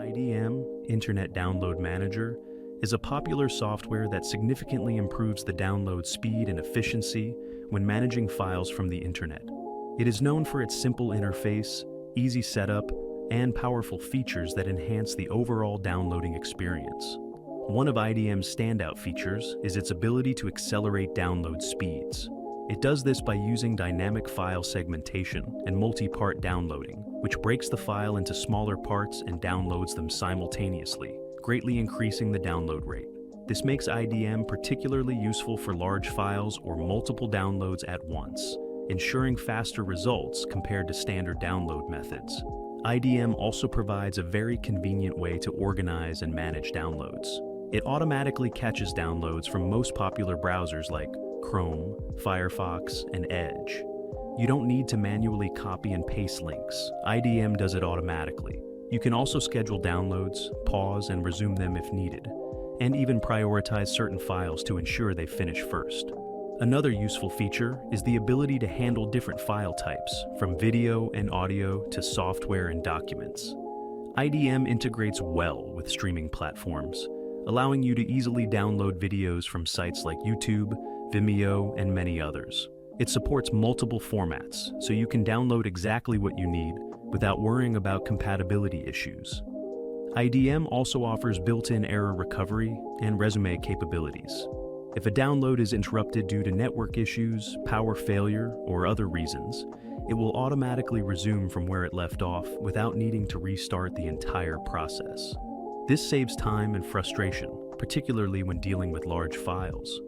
IDM, Internet Download Manager, is a popular software that significantly improves the download speed and efficiency when managing files from the internet. It is known for its simple interface, easy setup, and powerful features that enhance the overall downloading experience. One of IDM's standout features is its ability to accelerate download speeds. It does this by using dynamic file segmentation and multi-part downloading, which breaks the file into smaller parts and downloads them simultaneously, greatly increasing the download rate. This makes IDM particularly useful for large files or multiple downloads at once, ensuring faster results compared to standard download methods. IDM also provides a very convenient way to organize and manage downloads. It automatically catches downloads from most popular browsers like Chrome, Firefox, and Edge. You don't need to manually copy and paste links. IDM does it automatically. You can also schedule downloads, pause and resume them if needed, and even prioritize certain files to ensure they finish first. Another useful feature is the ability to handle different file types, from video and audio to software and documents. IDM integrates well with streaming platforms, allowing you to easily download videos from sites like YouTube, Vimeo, and many others. It supports multiple formats, so you can download exactly what you need without worrying about compatibility issues. IDM also offers built-in error recovery and resume capabilities. If a download is interrupted due to network issues, power failure, or other reasons, it will automatically resume from where it left off without needing to restart the entire process. This saves time and frustration, particularly when dealing with large files.